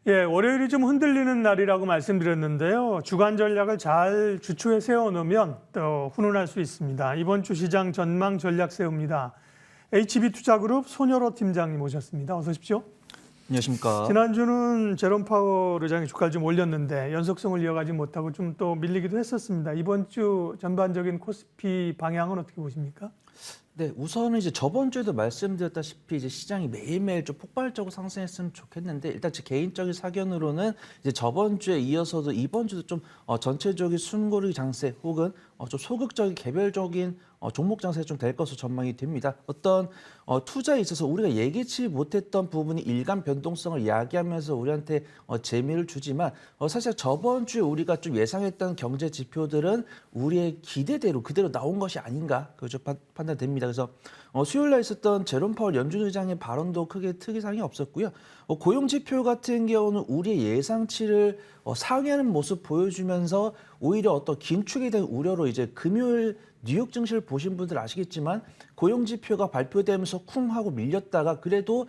예, 월요일이 좀 흔들리는 날이라고 말씀드렸는데요. 주간 전략을 잘 주초에 세워놓으면 또 훈훈할 수 있습니다. 이번 주 시장 전망 전략 세웁니다. HB투자그룹 손여로 팀장님 오셨습니다. 어서 오십시오. 안녕하십니까. 지난주는 제롬 파월 의장이 주가를 좀 올렸는데 연속성을 이어가지 못하고 좀 또 밀리기도 했었습니다. 이번 주 전반적인 코스피 방향은 어떻게 보십니까? 네, 우선은 이제 저번 주에도 말씀드렸다시피 이제 시장이 매일매일 좀 폭발적으로 상승했으면 좋겠는데 일단 제 개인적인 사견으로는 이제 저번 주에 이어서도 이번 주도 좀 전체적인 숨고르기 장세 혹은 좀 소극적인 개별적인 종목 장세가 좀 될 것으로 전망이 됩니다. 어떤 투자에 있어서 우리가 예기치 못했던 부분이 일간 변동성을 이야기하면서 우리한테 재미를 주지만 사실 저번 주에 우리가 좀 예상했던 경제 지표들은 우리의 기대대로 그대로 나온 것이 아닌가 그렇죠 판단됩니다. 그래서 수요일 날 있었던 제롬 파월 연준 의장의 발언도 크게 특이사항이 없었고요. 고용 지표 같은 경우는 우리의 예상치를 상회하는 모습 보여주면서 오히려 어떤 긴축에 대한 우려로 이제 금요일 뉴욕 증시를 보신 분들 아시겠지만 고용 지표가 발표되면서 쿵 하고 밀렸다가 그래도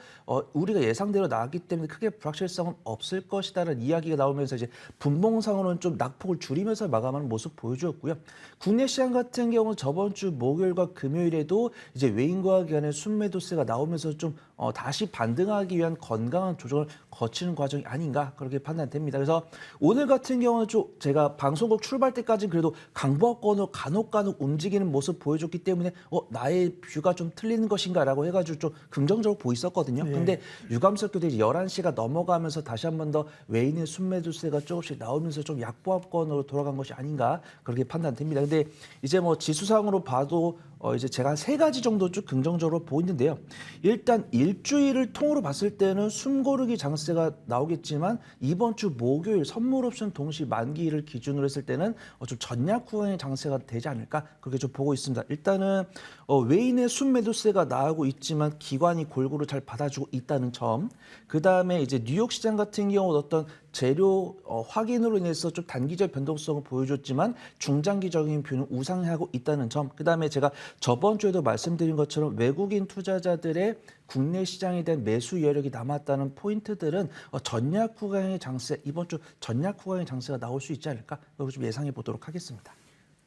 우리가 예상대로 나왔기 때문에 크게 불확실성은 없을 것이다라는 이야기가 나오면서 이제 분봉상으로는 좀 낙폭을 줄이면서 마감하는 모습 보여주었고요. 국내 시장 같은 경우는 저번 주 목요일과 금요일에도 이제 외인과 기관의 순매도세가 나오면서 좀 다시 반등하기 위한 건강한 조정을 거치는 과정이 아닌가 그렇게 판단됩니다. 그래서 오늘 같은 경우는 좀 제가 방송국 출발 때까지는 그래도 강보권으로 간혹 움직이는 모습 보여줬기 때문에 나의 뷰가 좀 틀리는 것인가라고 해가지고 좀 긍정적으로 보였었거든요. 네. 근데 유감스럽게도 이제 11시가 넘어가면서 다시 한 번 더 외인의 순매도세가 조금씩 나오면서 좀 약보합권으로 돌아간 것이 아닌가 그렇게 판단됩니다. 근데 이제 뭐 지수상으로 봐도 이제 제가 한 3가지 정도 쭉 긍정적으로 보이는데요. 일단 일주일을 통으로 봤을 때는 숨고르기 장세가 나오겠지만 이번 주 목요일 선물 옵션 동시 만기일을 기준으로 했을 때는 좀 전략 후행의 장세가 되지 않을까 그렇게 좀 보고 있습니다. 일단은 외인의 순매도세가 나오고 있지만 기관이 골고루 잘 받아주고 있다는 점. 그 다음에 이제 뉴욕 시장 같은 경우 어떤 재료 확인으로 인해서 좀 단기적 변동성을 보여줬지만 중장기적인 뷰는 우상향하고 있다는 점. 그다음에 제가 저번 주에도 말씀드린 것처럼 외국인 투자자들의 국내 시장에 대한 매수 여력이 남았다는 포인트들은 전략 후강의 장세, 이번 주 전략 후강의 장세가 나올 수 있지 않을까? 그걸 좀 예상해 보도록 하겠습니다.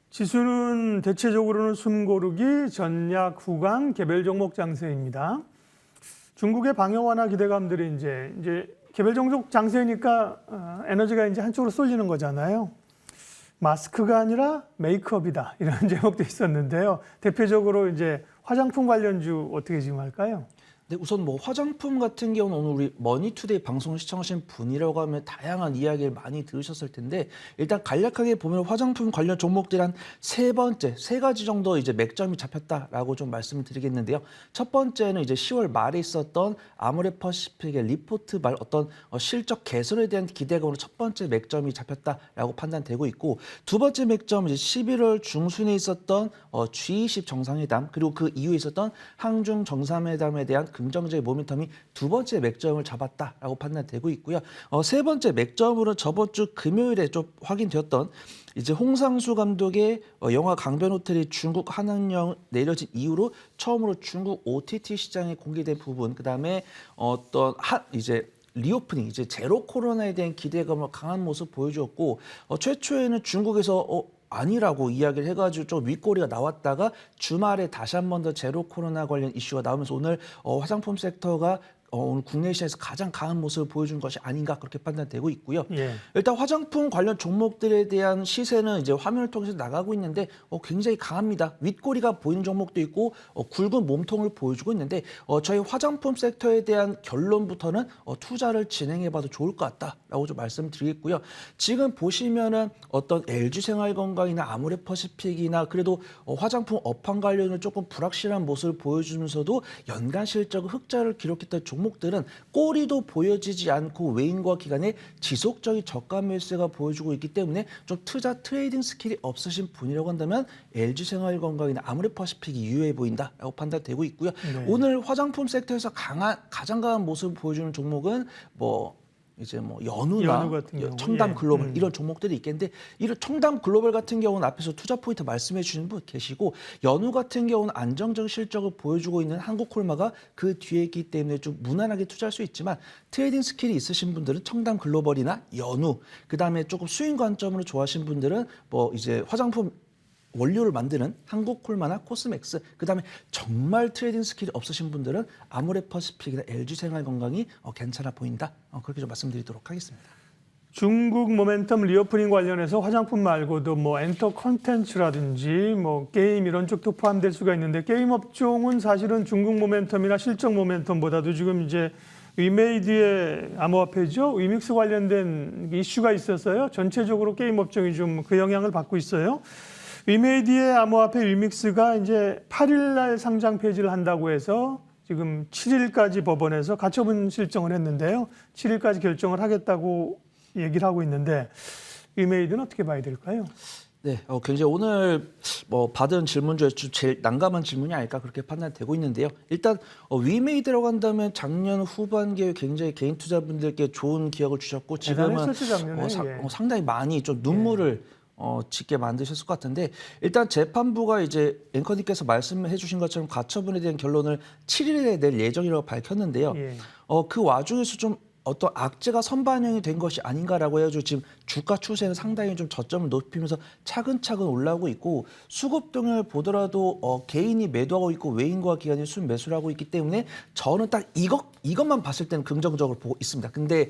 지수는 대체적으로는 숨고르기, 전략 후강, 개별 종목 장세입니다. 중국의 방역 완화 기대감들이 이제 개별 종목 장세니까 에너지가 이제 한쪽으로 쏠리는 거잖아요. 마스크가 아니라 메이크업이다 이런 제목도 있었는데요. 대표적으로 이제 화장품 관련주 어떻게 지금 할까요? 네, 우선 뭐 화장품 같은 경우는 오늘 우리 머니투데이 방송을 시청하신 분이라고 하면 다양한 이야기를 많이 들으셨을 텐데 일단 간략하게 보면 화장품 관련 종목들 한 세 가지 정도 이제 맥점이 잡혔다라고 좀 말씀을 드리겠는데요. 첫 번째는 이제 10월 말에 있었던 아모레퍼시픽의 리포트 말 어떤 실적 개선에 대한 기대감으로 첫 번째 맥점이 잡혔다라고 판단되고 있고 두 번째 맥점은 이제 11월 중순에 있었던 G20 정상회담 그리고 그 이후에 있었던 항중 정상회담에 대한 긍정적인 모멘텀이 두 번째 맥점을 잡았다라고 판단되고 있고요. 세 번째 맥점으로 저번 주 금요일에 좀 확인되었던 이제 홍상수 감독의 영화 강변호텔이 중국 한한령 내려진 이후로 처음으로 중국 OTT 시장에 공개된 부분, 그 다음에 이제 리오프닝, 이제 제로 코로나에 대한 기대감을 강한 모습 보여주었고 최초에는 중국에서 아니라고 이야기를 해가지고 좀 윗꼬리가 나왔다가 주말에 다시 한 번 더 제로 코로나 관련 이슈가 나오면서 오늘 화장품 섹터가 오늘 국내 시장에서 가장 강한 모습을 보여준 것이 아닌가 그렇게 판단되고 있고요. 예. 일단 화장품 관련 종목들에 대한 시세는 이제 화면을 통해서 나가고 있는데 굉장히 강합니다. 윗꼬리가 보이는 종목도 있고 굵은 몸통을 보여주고 있는데 저희 화장품 섹터에 대한 결론부터는 투자를 진행해봐도 좋을 것 같다라고 좀 말씀드리겠고요. 지금 보시면은 어떤 LG생활건강이나 아모레퍼시픽이나 그래도 화장품 업황 관련은 조금 불확실한 모습을 보여주면서도 연간 실적 흑자를 기록했던 종목들은 꼬리도 보여지지 않고 외인과 기관의 지속적인 저가 매수가 보여주고 있기 때문에 좀 투자 트레이딩 스킬이 없으신 분이라고 한다면 LG생활건강이나 아모레퍼시픽이 유효해 보인다라고 판단되고 있고요. 네. 오늘 화장품 섹터에서 가장 강한 모습을 보여주는 종목은 이제 뭐 연우나 연우 같은 경우, 청담 예. 글로벌 이런 종목들이 있겠는데 이런 청담 글로벌 같은 경우는 앞에서 투자 포인트 말씀해 주시는 분 계시고 연우 같은 경우는 안정적 실적을 보여주고 있는 한국콜마가 그 뒤에 있기 때문에 좀 무난하게 투자할 수 있지만 트레이딩 스킬이 있으신 분들은 청담 글로벌이나 연우 그다음에 조금 수익 관점으로 좋아하시는 분들은 뭐 이제 화장품 원료를 만드는 한국콜마나 코스맥스 그다음에 정말 트레이딩 스킬이 없으신 분들은 아모레퍼시픽이나 LG생활건강이 괜찮아 보인다. 그렇게 좀 말씀드리도록 하겠습니다. 중국 모멘텀 리오프닝 관련해서 화장품 말고도 뭐 엔터 콘텐츠라든지 뭐 게임 이런 쪽도 포함될 수가 있는데 게임 업종은 사실은 중국 모멘텀이나 실적 모멘텀보다도 지금 이제 위메이드의 암호화폐죠. 위믹스 관련된 이슈가 있었어요. 전체적으로 게임 업종이 좀 그 영향을 받고 있어요. 위메이드의 암호화폐 위믹스가 이제 8일 날 상장 폐지를 한다고 해서 지금 7일까지 법원에서 가처분 신청을 했는데요. 7일까지 결정을 하겠다고 얘기를 하고 있는데 위메이드는 어떻게 봐야 될까요? 네, 굉장히 오늘 뭐 받은 질문 중에 제일 난감한 질문이 아닐까 그렇게 판단되고 있는데요. 일단 위메이드라고 한다면 작년 후반기에 굉장히 개인 투자분들께 좋은 기억을 주셨고 지금은 대단했었죠, 작년에. 상당히 많이 좀 눈물을 짓게 만드셨을 것 같은데 일단 재판부가 이제 앵커님께서 말씀해 주신 것처럼 가처분에 대한 결론을 7일에 낼 예정이라고 밝혔는데요. 예. 그 와중에서 좀 어떤 악재가 선반영이 된 것이 아닌가라고 해가지고 지금 주가 추세는 상당히 좀 저점을 높이면서 차근차근 올라오고 있고 수급 동향을 보더라도 개인이 매도하고 있고 외인과 기관이 순매수를 하고 있기 때문에 저는 딱 이것만 봤을 때는 긍정적으로 보고 있습니다. 근데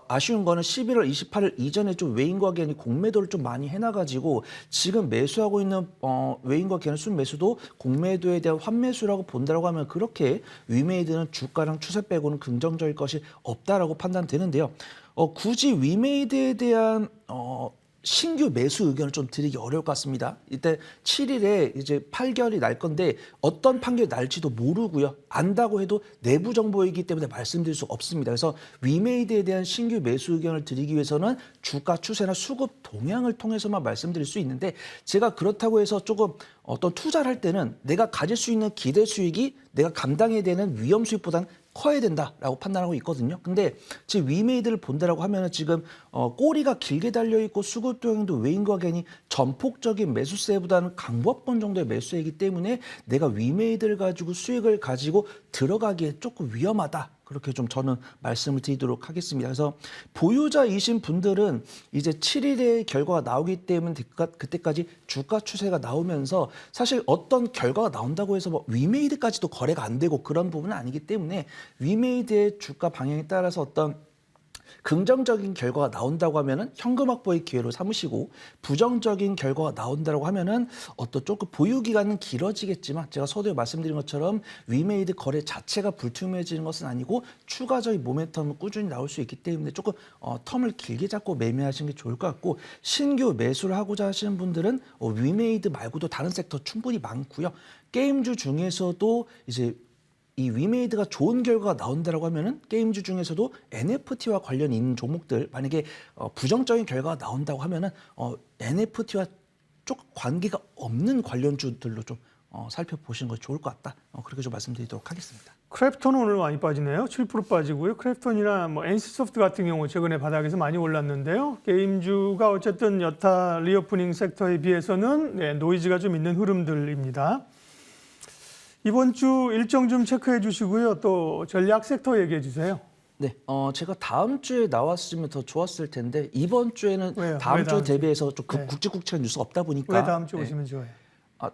아쉬운 거는 11월 28일 이전에 좀 외인과 기관이 공매도를 좀 많이 해놔가지고 지금 매수하고 있는 외인과 기관의 순매수도 공매도에 대한 환매수라고 본다라고 하면 그렇게 위메이드는 주가랑 추세 빼고는 긍정적일 것이 없다라고 판단되는데요. 굳이 위메이드에 대한 신규 매수 의견을 좀 드리기 어려울 것 같습니다. 이때 7일에 이제 판결이 날 건데 어떤 판결이 날지도 모르고요. 안다고 해도 내부 정보이기 때문에 말씀드릴 수 없습니다. 그래서 위메이드에 대한 신규 매수 의견을 드리기 위해서는 주가 추세나 수급 동향을 통해서만 말씀드릴 수 있는데 제가 그렇다고 해서 조금 어떤 투자를 할 때는 내가 가질 수 있는 기대 수익이 내가 감당해야 되는 위험 수익보다는 커야 된다라고 판단하고 있거든요. 근데 지금 위메이드를 본다라고 하면은 지금 꼬리가 길게 달려 있고 수급 동향도 외인과 개인이 전폭적인 매수세보다는 강보합권 정도의 매수이기 때문에 내가 위메이드를 가지고 수익을 가지고 들어가기에 조금 위험하다. 그렇게 좀 저는 말씀을 드리도록 하겠습니다. 그래서 보유자이신 분들은 이제 7일에 결과가 나오기 때문에 그때까지 주가 추세가 나오면서 사실 어떤 결과가 나온다고 해서 뭐 위메이드까지도 거래가 안 되고 그런 부분은 아니기 때문에 위메이드의 주가 방향에 따라서 어떤 긍정적인 결과가 나온다고 하면은 현금 확보의 기회로 삼으시고 부정적인 결과가 나온다고 하면은 어떤 조금 보유 기간은 길어지겠지만 제가 서두에 말씀드린 것처럼 위메이드 거래 자체가 불투명해지는 것은 아니고 추가적인 모멘텀은 꾸준히 나올 수 있기 때문에 조금 텀을 길게 잡고 매매하시는 게 좋을 것 같고 신규 매수를 하고자 하시는 분들은 위메이드 말고도 다른 섹터 충분히 많고요. 게임주 중에서도 이제 이 위메이드가 좋은 결과가 나온다라고 하면은 게임주 중에서도 NFT와 관련이 있는 종목들 만약에 부정적인 결과가 나온다고 하면은 NFT와 조금 관계가 없는 관련주들로 좀 살펴보시는 것이 좋을 것 같다. 그렇게 좀 말씀드리도록 하겠습니다. 크래프톤은 오늘 많이 빠지네요. 7% 빠지고요. 크래프톤이나 뭐 NC소프트 같은 경우 최근에 바닥에서 많이 올랐는데요. 게임주가 어쨌든 여타 리오프닝 섹터에 비해서는 노이즈가 좀 있는 흐름들입니다. 이번 주 일정 좀 체크해 주시고요. 또 전략 섹터 얘기해 주세요. 네, 제가 다음 주에 나왔으면 더 좋았을 텐데 이번 주에는 왜요? 다음 왜 주에 다음 주? 대비해서 좀 굵직굵직한 뉴스가 없다 보니까 왜 다음 주 오시면 좋아요?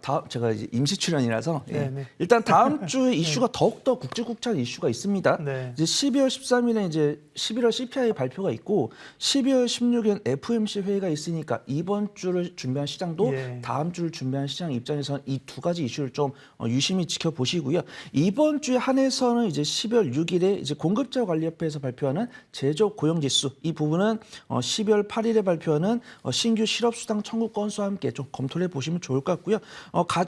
다음 제가 이제 임시 출연이라서 네. 일단 다음 주에 이슈가 더욱더 굵직굵직한 이슈가 있습니다. 네. 이제 12월 13일에 이제 11월 CPI 발표가 있고 12월 16일엔 FOMC 회의가 있으니까 이번 주를 준비한 시장도 다음 주를 준비한 시장 입장에서는 이 두 가지 이슈를 좀 유심히 지켜보시고요. 이번 주에 한해서는 이제 12월 6일에 이제 공급자 관리협회에서 발표하는 제조업 고용 지수 이 부분은 12월 8일에 발표하는 신규 실업 수당 청구 건수와 함께 좀 검토를 해보시면 좋을 것 같고요.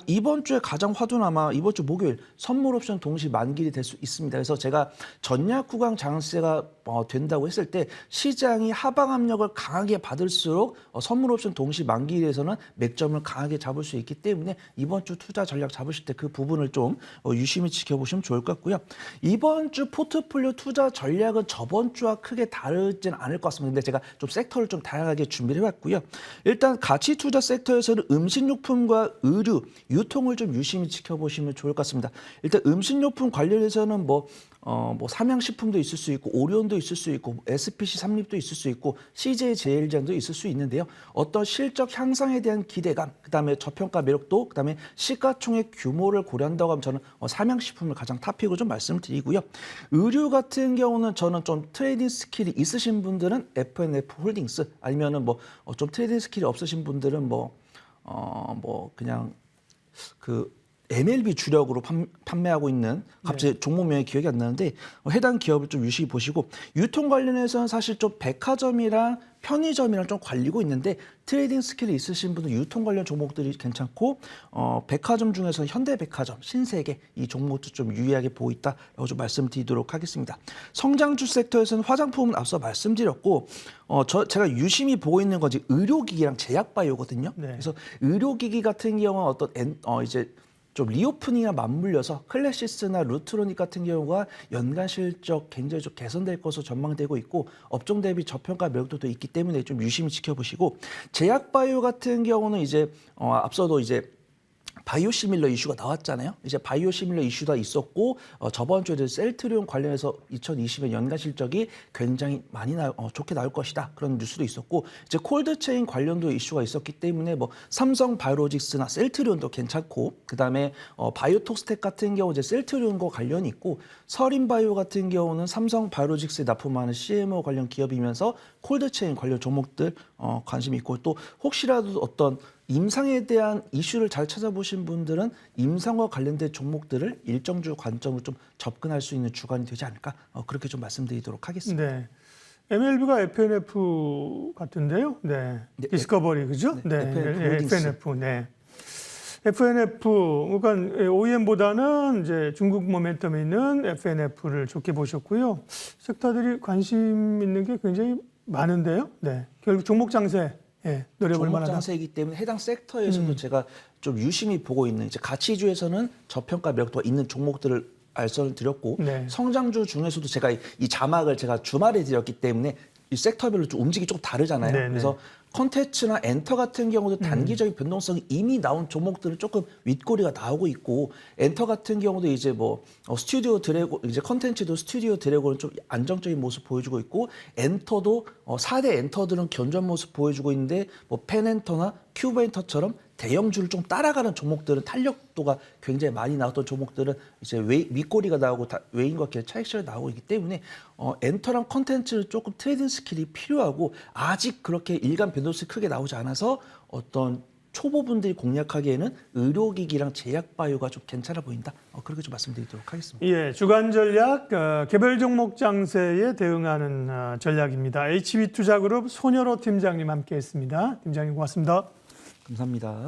이번 주에 가장 화두는 아마 이번 주 목요일 선물 옵션 동시 만기일이 될 수 있습니다. 그래서 제가 전략 구간 장세가 된다고 했을 때 시장이 하방 압력을 강하게 받을수록 선물 옵션 동시 만기일에서는 맥점을 강하게 잡을 수 있기 때문에 이번 주 투자 전략 잡으실 때 그 부분을 좀 유심히 지켜보시면 좋을 것 같고요. 이번 주 포트폴리오 투자 전략은 저번 주와 크게 다르지는 않을 것 같습니다. 근데 제가 좀 섹터를 좀 다양하게 준비를 해봤고요. 일단 가치 투자 섹터에서는 음식료품과 의류, 유통을 좀 유심히 지켜보시면 좋을 것 같습니다. 일단 음식료품 관련해서는 삼양식품도 있을 수 있고 오리온도 있을 수 있고 SPC 삼립도 있을 수 있고 CJ 제일제약도 있을 수 있는데요. 어떤 실적 향상에 대한 기대감, 그다음에 저평가 매력도, 그다음에 시가총액 규모를 고려한다고 하면 저는 삼양식품을 가장 탑픽으로 좀 말씀드리고요. 의류 같은 경우는 저는 좀 트레이딩 스킬이 있으신 분들은 F&F 홀딩스, 아니면은 좀 트레이딩 스킬이 없으신 분들은 그냥 그 MLB 주력으로 판매하고 있는 갑자기 종목명이 기억이 안 나는데 해당 기업을 좀 유심히 보시고, 유통 관련해서는 사실 좀 백화점이랑 편의점이랑 좀 관리고 있는데 트레이딩 스킬이 있으신 분은 유통 관련 종목들이 괜찮고, 백화점 중에서 현대백화점, 신세계 이 종목도 좀 유의하게 보고 있다라고 좀 말씀드리도록 하겠습니다. 성장주 섹터에서는 화장품은 앞서 말씀드렸고, 제가 유심히 보고 있는 것이 의료기기랑 제약바이오거든요. 네. 그래서 의료기기 같은 경우는 어떤 이제 좀 리오프닝이나 맞물려서 클래시스나 루트로닉 같은 경우가 연간 실적 굉장히 좀 개선될 것으로 전망되고 있고, 업종 대비 저평가 매력도도 있기 때문에 좀 유심히 지켜보시고, 제약바이오 같은 경우는 이제 앞서도 이제 바이오시밀러 이슈가 나왔잖아요. 이제 바이오시밀러 이슈가 있었고, 저번 주에 셀트리온 관련해서 2020년 연간 실적이 굉장히 많이 좋게 나올 것이다, 그런 뉴스도 있었고, 이제 콜드체인 관련도 이슈가 있었기 때문에 삼성 바이오로직스나 셀트리온도 괜찮고, 그다음에 바이오톡스텍 같은 경우 이제 셀트리온과 관련이 있고, 서린바이오 같은 경우는 삼성 바이오로직스에 납품하는 CMO 관련 기업이면서 콜드체인 관련 종목들 관심이 있고, 또 혹시라도 어떤 임상에 대한 이슈를 잘 찾아보신 분들은 임상과 관련된 종목들을 일정주 관점으로 좀 접근할 수 있는 주간이 되지 않을까, 그렇게 좀 말씀드리도록 하겠습니다. 네. MLB가 F&F 같은데요. 네. 디스커버리 그죠? 네. F&F F&F. 네. F&F, 그러니까 OEM보다는 이제 중국 모멘텀이 있는 F&F를 좋게 보셨고요. 섹터들이 관심 있는 게 굉장히 많은데요. 네. 결국 종목 장세 노려볼 종목 만하다. 장세이기 때문에 해당 섹터에서도 제가 좀 유심히 보고 있는, 이제 가치주에서는 저평가 매력도가 있는 종목들을 알선을 드렸고, 네. 성장주 중에서도 제가 이 자막을 제가 주말에 드렸기 때문에 이 섹터별로 좀 움직이 좀 다르잖아요. 네네. 그래서 컨텐츠나 엔터 같은 경우도 단기적인 변동성이 이미 나온 종목들은 조금 윗꼬리가 나오고 있고, 엔터 같은 경우도 이제 스튜디오 드래곤, 이제 컨텐츠도 스튜디오 드래곤은 좀 안정적인 모습 보여주고 있고, 엔터도 4대 엔터들은 견조한 모습 보여주고 있는데 펜엔터나 큐브엔터처럼 대형주를 좀 따라가는 종목들은 탄력도가 굉장히 많이 나왔던 종목들은 이제 윗꼬리가 나오고 외인과 기업 차익실이 나오고 있기 때문에 엔터랑 컨텐츠는 조금 트레이딩 스킬이 필요하고, 아직 그렇게 일간 변동성이 크게 나오지 않아서 어떤 초보분들이 공략하기에는 의료기기랑 제약바이오가 좀 괜찮아 보인다, 그렇게 좀 말씀드리도록 하겠습니다. 예, 주간 전략 개별 종목 장세에 대응하는 전략입니다. HB투자그룹 손여로 팀장님 함께했습니다. 팀장님 고맙습니다. 감사합니다.